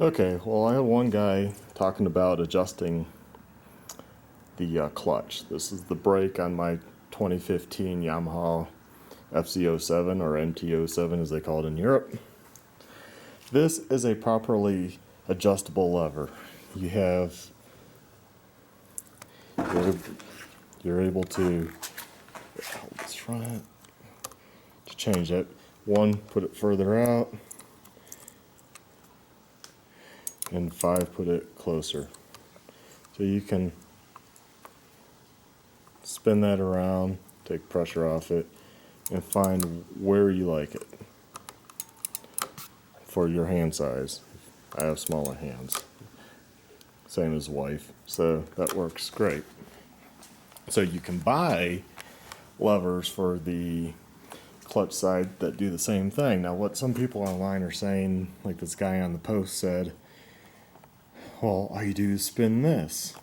Okay, well, I had one guy talking about adjusting the clutch. This is the brake on my 2015 Yamaha FZ07 or MT07 as they call it in Europe. This is a properly adjustable lever. You have, you're able to, let's try it, to change it. One, put it further out, and 5, put it closer. So you can spin that around, take pressure off it, and find where you like it for your hand size. I have smaller hands, same as wife, so that works great. So you can buy levers for the clutch side that do the same thing. Now, what some people online are saying, like this guy on the post said, well, all you do is spin this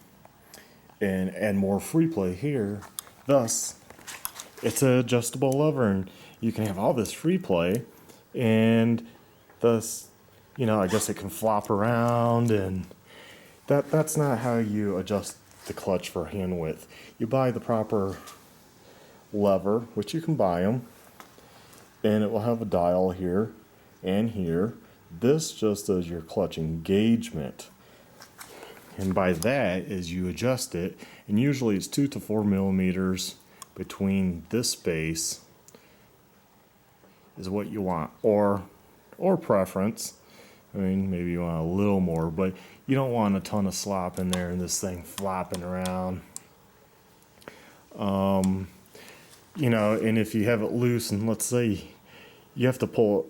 and add more free play here. Thus, it's an adjustable lever, and you can have all this free play, and thus, I guess it can flop around, and that's not how you adjust the clutch for hand width. You buy the proper lever, which you can buy them, and it will have a dial here and here. This just does your clutch engagement. And by that is you adjust it, and usually it's 2 to 4 millimeters between this space is what you want, or preference. I mean, maybe you want a little more, but you don't want a ton of slop in there and this thing flopping around. And if you have it loose, and let's say you have to pull it,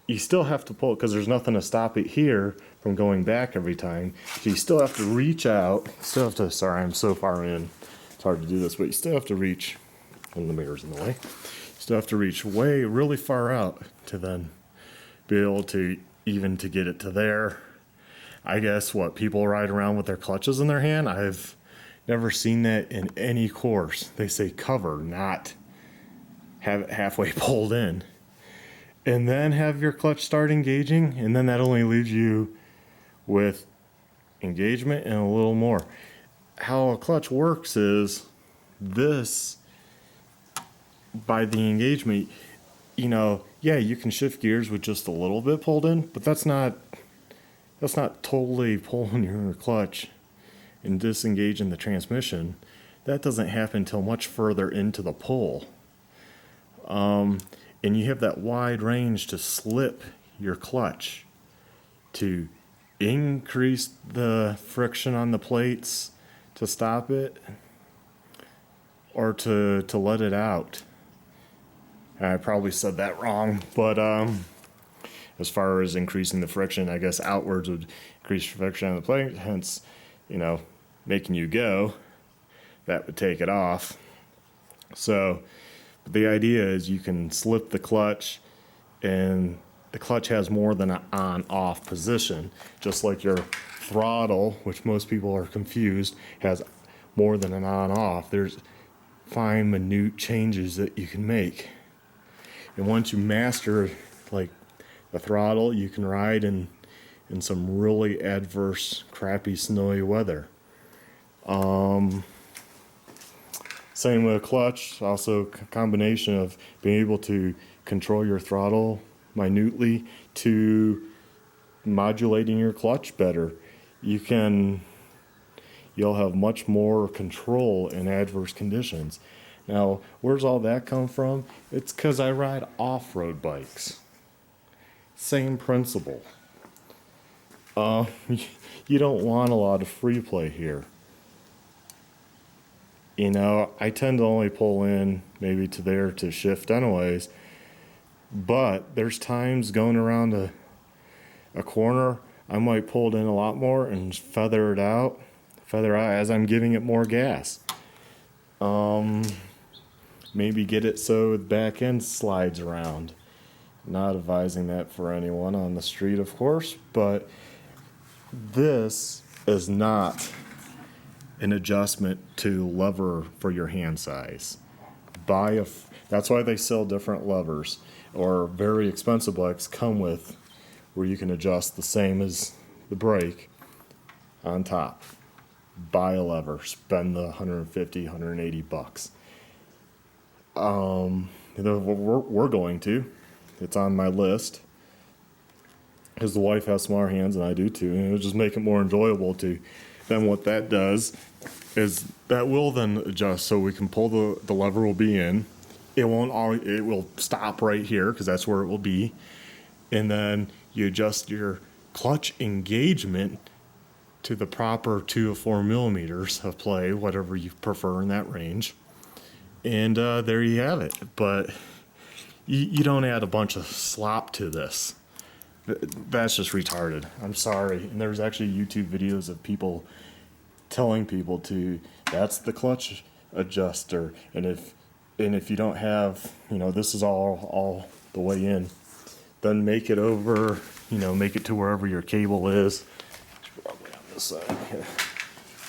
you still have to pull it because there's nothing to stop it here from going back every time. So you still have to reach out. Sorry, I'm so far in. It's hard to do this, but you still have to reach, and the mirror's in the way. You still have to reach really far out to then be able to to get it to there. I guess what people ride around with their clutches in their hand. I've never seen that in any course. They say cover, not have it halfway pulled in. And then have your clutch start engaging, and then that only leaves you with engagement and a little more. How a clutch works is this, by the engagement, you can shift gears with just a little bit pulled in, but that's not totally pulling your clutch and disengaging the transmission. That doesn't happen until much further into the pull. And you have that wide range to slip your clutch to increase the friction on the plates to stop it, or to let it out. I probably said that wrong, but as far as increasing the friction, I guess outwards would increase friction on the plate, hence, making you go. That would take it off. So the idea is you can slip the clutch, and the clutch has more than an on-off position, just like your throttle, which most people are confused, has more than an on-off. There's fine, minute changes that you can make. And once you master, like, the throttle, you can ride in some really adverse, crappy, snowy weather. Same with a clutch, also a combination of being able to control your throttle minutely to modulating your clutch better. You'll have much more control in adverse conditions. Now, where's all that come from? It's because I ride off-road bikes. Same principle. You don't want a lot of free play here. I tend to only pull in maybe to there to shift anyways, but there's times going around a corner, I might pull it in a lot more and feather out as I'm giving it more gas. Maybe get it so the back end slides around. Not advising that for anyone on the street, of course, but this is not an adjustment to lever for your hand size. That's why they sell different levers, or very expensive bikes come with where you can adjust the same as the brake on top. Buy a lever, spend the 150, 180 bucks. We're going to. It's on my list. Because the wife has smaller hands and I do too, and it'll just make it more enjoyable to. Then what that does is that will then adjust, so we can pull the lever will be in. It won't always, it will stop right here because that's where it will be, and then you adjust your clutch engagement to the proper 2 or 4 millimeters of play, whatever you prefer in that range, and there you have it. But you don't add a bunch of slop to this. That's just retarded. I'm sorry. And there's actually YouTube videos of people telling people to, that's the clutch adjuster. And if you don't have, this is all the way in, then make it over, make it to wherever your cable is. It's probably on this side here.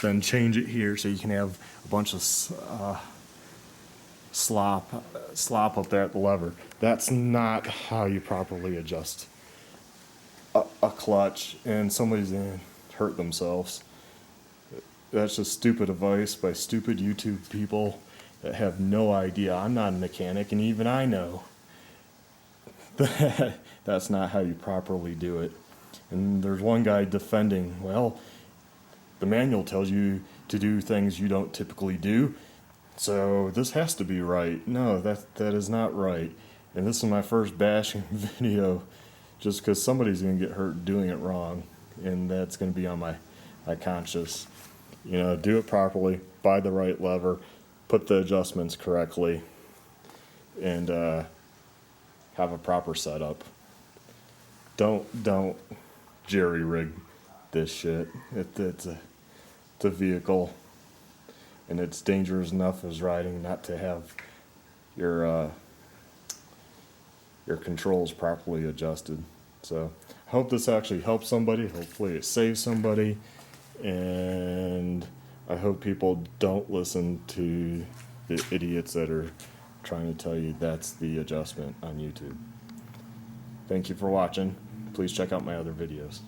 Then change it here so you can have a bunch of slop up there at the lever. That's not how you properly adjust a clutch, and somebody's gonna hurt themselves. That's just stupid advice by stupid YouTube people that have no idea. I'm not a mechanic, and even I know that that's not how you properly do it. And there's one guy defending, well, the manual tells you to do things you don't typically do, so this has to be right. No, that is not right. And this is my first bashing video, just because somebody's going to get hurt doing it wrong, and that's going to be on my conscience. Do it properly, buy the right lever, put the adjustments correctly, and have a proper setup. Don't jerry rig this shit. It's a vehicle, and it's dangerous enough as riding not to have your controls properly adjusted. So I hope this actually helps somebody. Hopefully it saves somebody, and I hope people don't listen to the idiots that are trying to tell you that's the adjustment on YouTube. Thank you for watching. Please check out my other videos.